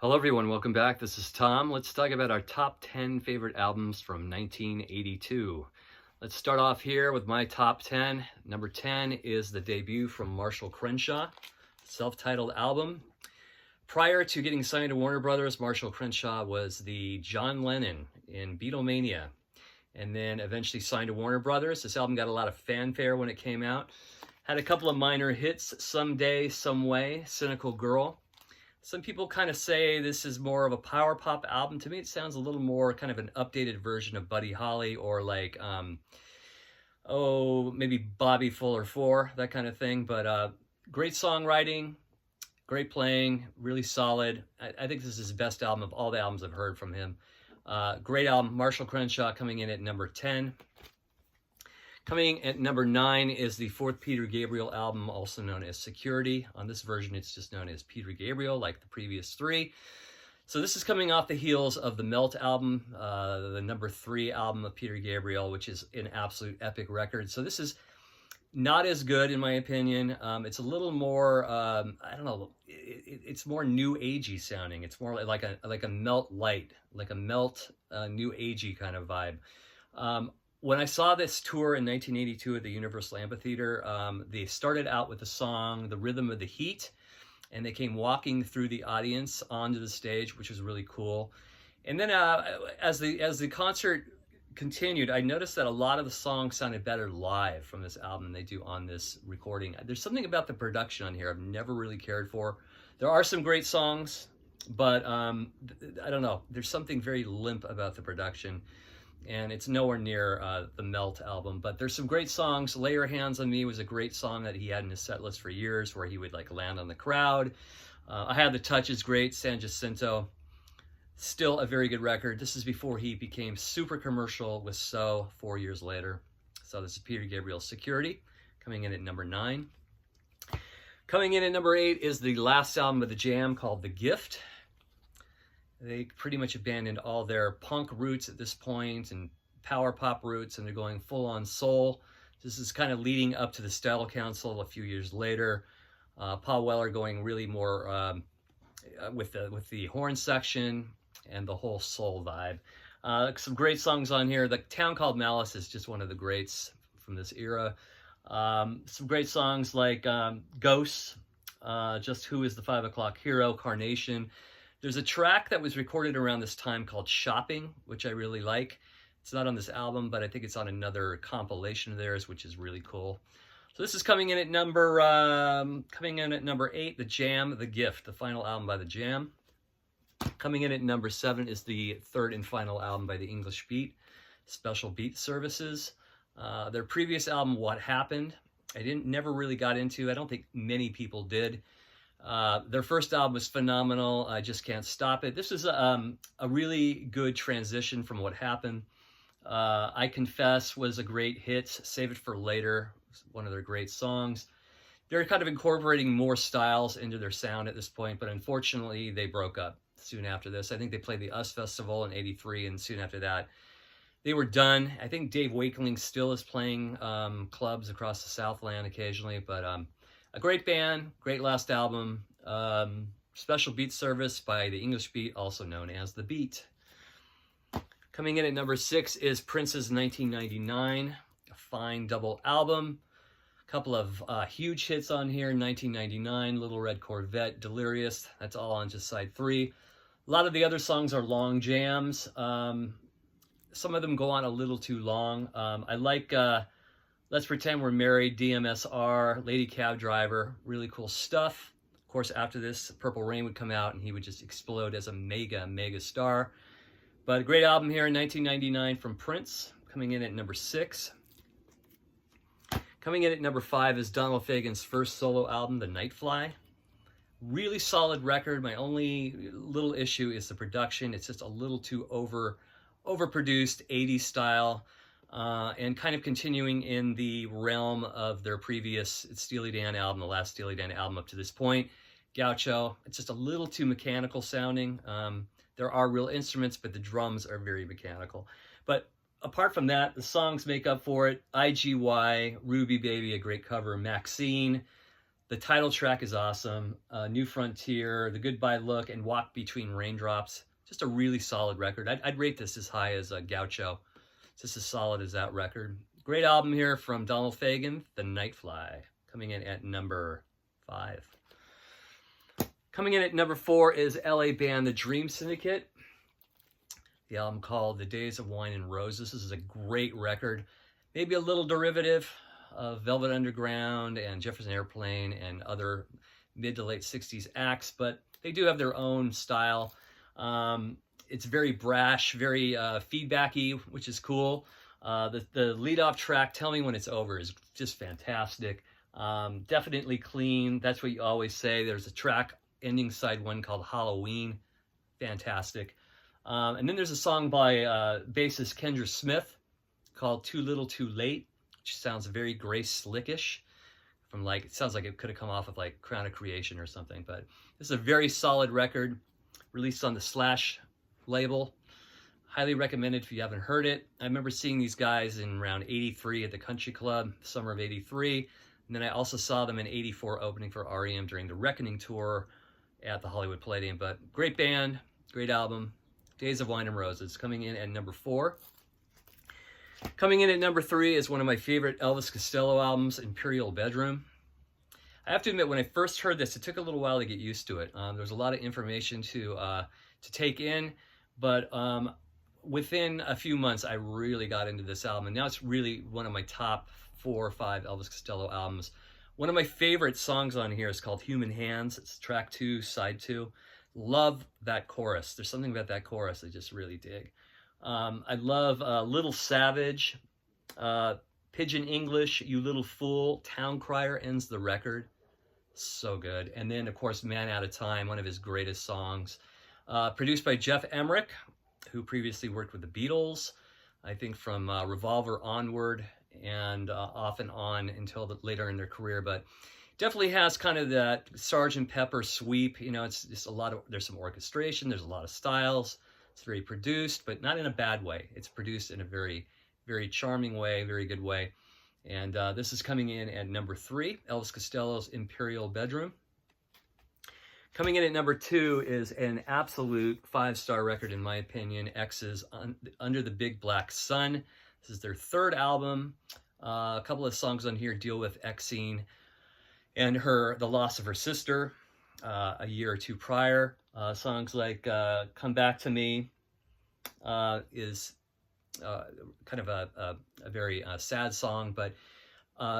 Hello everyone, welcome back. This is Tom. Let's talk about our top 10 favorite albums from 1982. Let's start off here with my top 10. Number 10 is the debut from Marshall Crenshaw, self-titled album. Prior to getting signed to Warner Brothers, Marshall Crenshaw was the John Lennon in Beatlemania, and then eventually signed to Warner Brothers. This album got a lot of fanfare when it came out. Had a couple of minor hits, Someday, Some Way, Cynical Girl. Some people kind of say this is more of a power pop album. To me, it sounds a little more kind of an updated version of Buddy Holly or like, maybe Bobby Fuller 4, that kind of thing. But great songwriting, great playing, really solid. I think this is his best album of all the albums I've heard from him. Great album. Marshall Crenshaw coming in at number 10. Coming at number 9 is the fourth Peter Gabriel album, also known as Security. On this version, it's just known as Peter Gabriel, like the previous three. So this is coming off the heels of the Melt album, the number 3 album of Peter Gabriel, which is an absolute epic record. So this is not as good, in my opinion. It's a little more, I don't know, it's more new agey sounding. It's more like a Melt light, like a Melt new agey kind of vibe. When I saw this tour in 1982 at the Universal Amphitheater, they started out with the song The Rhythm of the Heat, and they came walking through the audience onto the stage, which was really cool. And then as the concert continued, I noticed that a lot of the songs sounded better live from this album than they do on this recording. There's something about the production on here I've never really cared for. There are some great songs, but I don't know. There's something very limp about the production. And it's nowhere near the Melt album, but there's some great songs. Lay Your Hands on Me was a great song that he had in his set list for years, where he would like land on the crowd. I Had the Touch is great. San Jacinto, still a very good record. This is before he became super commercial with So 4 years later. So this is Peter Gabriel's Security, coming in at number 9. Coming in at number 8 is the last album of the Jam, called The Gift. They pretty much abandoned all their punk roots at this point and power pop roots, and they're going full on soul. This is kind of leading up to the Style Council a few years later. Paul Weller going really more with the horn section and the whole soul vibe. Some great songs on here. The Town Called Malice is just one of the greats from this era. Some great songs like Ghosts, Just Who Is the 5 O'Clock Hero, Carnation. There's a track that was recorded around this time called Shopping, which I really like. It's not on this album, but I think it's on another compilation of theirs, which is really cool. So this is coming in at number 8, The Jam, The Gift, the final album by The Jam. Coming in at number 7 is the third and final album by the English Beat, Special Beat Services. Their previous album, What Happened, I never really got into. I don't think many people did. Their first album was phenomenal. I Just Can't Stop It. This is a really good transition from What Happened. I Confess was a great hit. Save It for Later was one of their great songs. They're kind of incorporating more styles into their sound at this point, but unfortunately they broke up soon after this. I think they played the US Festival in '83, and soon after that they were done. I think Dave Wakeling still is playing clubs across the Southland occasionally, but a great band, great last album. Special Beat Service by the English Beat, also known as The Beat. Coming in at number 6 is Prince's 1999, a fine double album. A couple of huge hits on here, 1999, Little Red Corvette, Delirious, that's all on just side 3. A lot of the other songs are long jams. Some of them go on a little too long. I like Let's Pretend We're Married, DMSR, Lady Cab Driver, really cool stuff. Of course, after this, Purple Rain would come out and he would just explode as a mega star. But a great album here in 1999 from Prince, coming in at number 6. Coming in at number 5 is Donald Fagan's first solo album, The Nightfly. Really solid record. My only little issue is the production. It's just a little too overproduced, 80s style. And kind of continuing in the realm of their previous Steely Dan album, the last Steely Dan album up to this point, Gaucho. It's just a little too mechanical sounding. There are real instruments, but the drums are very mechanical. But apart from that, the songs make up for it. IGY, Ruby Baby, a great cover, Maxine, The title track is awesome. New Frontier, The Goodbye Look, and Walk Between Raindrops. Just a really solid record. I'd rate this as high as Gaucho. It's just as solid as that record. Great album here from Donald Fagan, The Nightfly, coming in at number 5. Coming in at number 4 is LA band The Dream Syndicate. The album called The Days of Wine and Roses. This is a great record. Maybe a little derivative of Velvet Underground and Jefferson Airplane and other mid to late 60s acts, but they do have their own style. It's very brash, very feedbacky, which is cool. The lead-off track, Tell Me When It's Over, is just fantastic. Definitely clean. That's what you always say. There's a track ending side 1 called Halloween. Fantastic. And then there's a song by bassist Kendra Smith called Too Little Too Late, which sounds very Grace Slickish. It sounds like it could have come off of like Crown of Creation or something. But this is a very solid record, released on the Slash label. Highly recommended if you haven't heard it. I remember seeing these guys in around 83 at the Country Club, summer of 83. And then I also saw them in 84 opening for REM during the Reckoning tour at the Hollywood Palladium. But great band, great album. Days of Wine and Roses, coming in at number 4. Coming in at number 3 is one of my favorite Elvis Costello albums, Imperial Bedroom. I have to admit, when I first heard this, it took a little while to get used to it. There was a lot of information to take in, but within a few months, I really got into this album, and now it's really one of my top 4 or 5 Elvis Costello albums. One of my favorite songs on here is called Human Hands. It's track 2, side 2. Love that chorus. There's something about that chorus I just really dig. I love Little Savage, Pigeon English, You Little Fool, Town Crier ends the record. So good. And then, of course, Man Out of Time, one of his greatest songs. Produced by Jeff Emmerich, who previously worked with the Beatles, I think from Revolver onward and off and on until later in their career. But definitely has kind of that Sgt. Pepper sweep. You know, it's just there's some orchestration, there's a lot of styles. It's very produced, but not in a bad way. It's produced in a very, very charming way, very good way. And this is coming in at number 3, Elvis Costello's Imperial Bedroom. Coming in at number 2 is an absolute 5-star record, in my opinion, X's Under the Big Black Sun. This is their 3rd album. A couple of songs on here deal with Exene and the loss of her sister a year or 2 prior. Songs like Come Back to Me is kind of a very sad song, but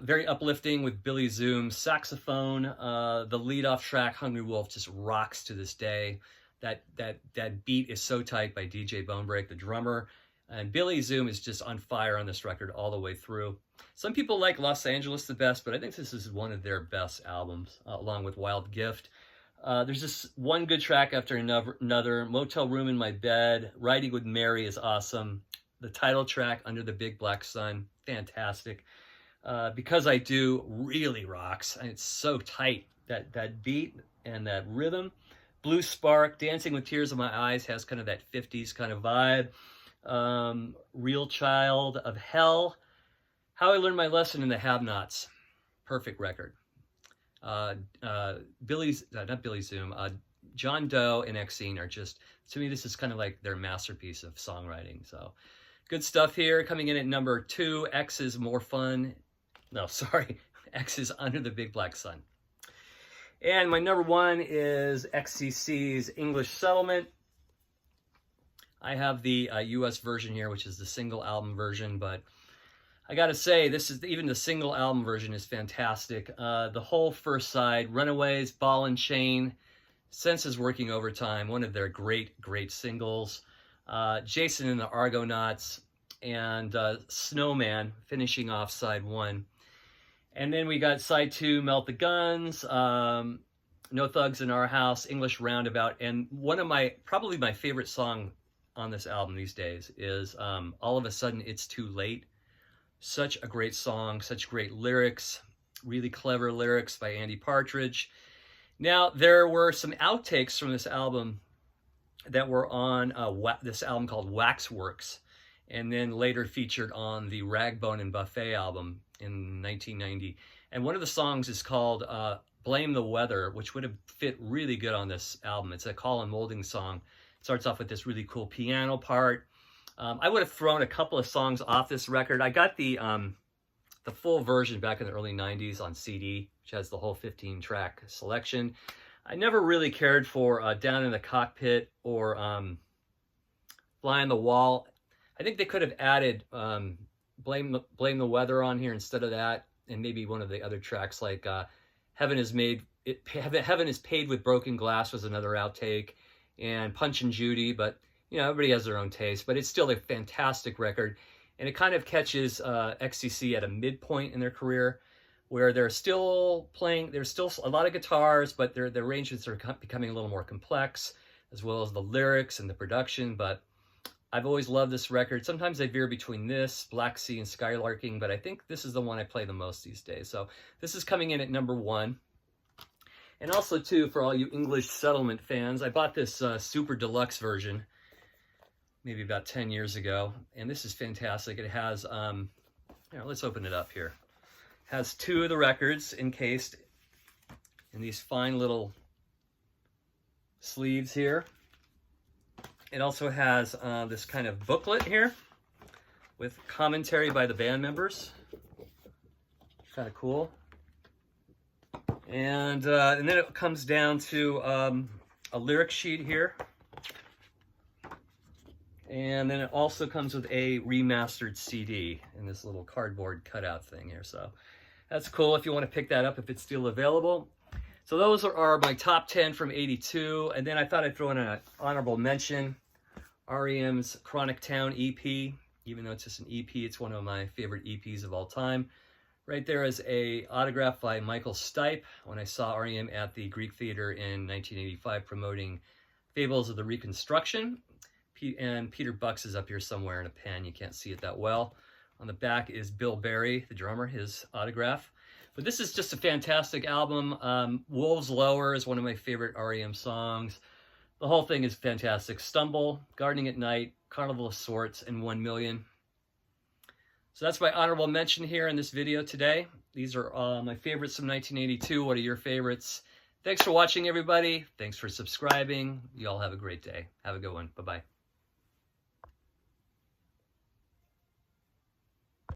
very uplifting with Billy Zoom's saxophone. The lead-off track, Hungry Wolf, just rocks to this day. That beat is so tight by DJ Bonebreak, the drummer. And Billy Zoom is just on fire on this record all the way through. Some people like Los Angeles the best, but I think this is one of their best albums, along with Wild Gift. There's just one good track after another. Motel Room in My Bed, Riding with Mary is awesome. The title track, Under the Big Black Sun, fantastic. Because I Do really rocks, and it's so tight. That beat and that rhythm. Blue Spark, Dancing with Tears in My Eyes has kind of that 50s kind of vibe. Real Child of Hell, How I Learned My Lesson in the Have-Nots, perfect record. John Doe and Exene are just, to me, this is kind of like their masterpiece of songwriting. So good stuff here. Coming in at number 2, X is More Fun. No, sorry. X is Under the Big Black Sun. And my number 1 is XCC's English Settlement. I have the US version here, which is the single album version, but I gotta say, even the single album version is fantastic. The whole first side, Runaways, Ball and Chain, Senses Working Overtime, one of their great, great singles. Jason and the Argonauts, and Snowman finishing off side 1. And then we got side 2, Melt the Guns, No Thugs in Our House, English Roundabout, and probably my favorite song on this album these days is All of a Sudden It's Too Late. Such a great song, such great lyrics, really clever lyrics by Andy Partridge. Now, there were some outtakes from this album that were on this album called Waxworks, and then later featured on the Ragbone and Buffet album in 1990. And one of the songs is called Blame the Weather, which would have fit really good on this album. It's a Colin Moulding song. It starts off with this really cool piano part. I would have thrown a couple of songs off this record. I got the full version back in the early 90s on CD, which has the whole 15-track selection. I never really cared for Down in the Cockpit or Fly on the Wall. I think they could have added Blame the Weather on here instead of that, and maybe one of the other tracks like Heaven is Paid with Broken Glass was another outtake, and Punch and Judy, but you know, everybody has their own taste, but it's still a fantastic record. And it kind of catches XTC at a midpoint in their career where they're still playing, there's still a lot of guitars, but their arrangements are becoming a little more complex, as well as the lyrics and the production. But I've always loved this record. Sometimes I veer between this, Black Sea, and Skylarking, but I think this is the one I play the most these days. So this is coming in at number 1. And also, too, for all you English Settlement fans, I bought this super deluxe version maybe about 10 years ago, and this is fantastic. It has, here, let's open it up here. It has 2 of the records encased in these fine little sleeves here. It also has this kind of booklet here with commentary by the band members. Kind of cool. And then it comes down to a lyric sheet here. And then it also comes with a remastered CD in this little cardboard cutout thing here. So that's cool if you want to pick that up if it's still available. So those are my top 10 from 82. And then I thought I'd throw in an honorable mention. REM's Chronic Town EP. Even though it's just an EP, it's one of my favorite EPs of all time. Right there is a autograph by Michael Stipe when I saw REM at the Greek Theater in 1985 promoting Fables of the Reconstruction. And Peter Bucks is up here somewhere in a pen. You can't see it that well. On the back is Bill Berry, the drummer, his autograph. But this is just a fantastic album. Wolves Lower is one of my favorite REM songs. The whole thing is fantastic. Stumble, Gardening at Night, Carnival of Sorts, and 1 Million. So that's my honorable mention here in this video today. These are my favorites from 1982. What are your favorites? Thanks for watching, everybody. Thanks for subscribing. You all have a great day. Have a good one. Bye-bye.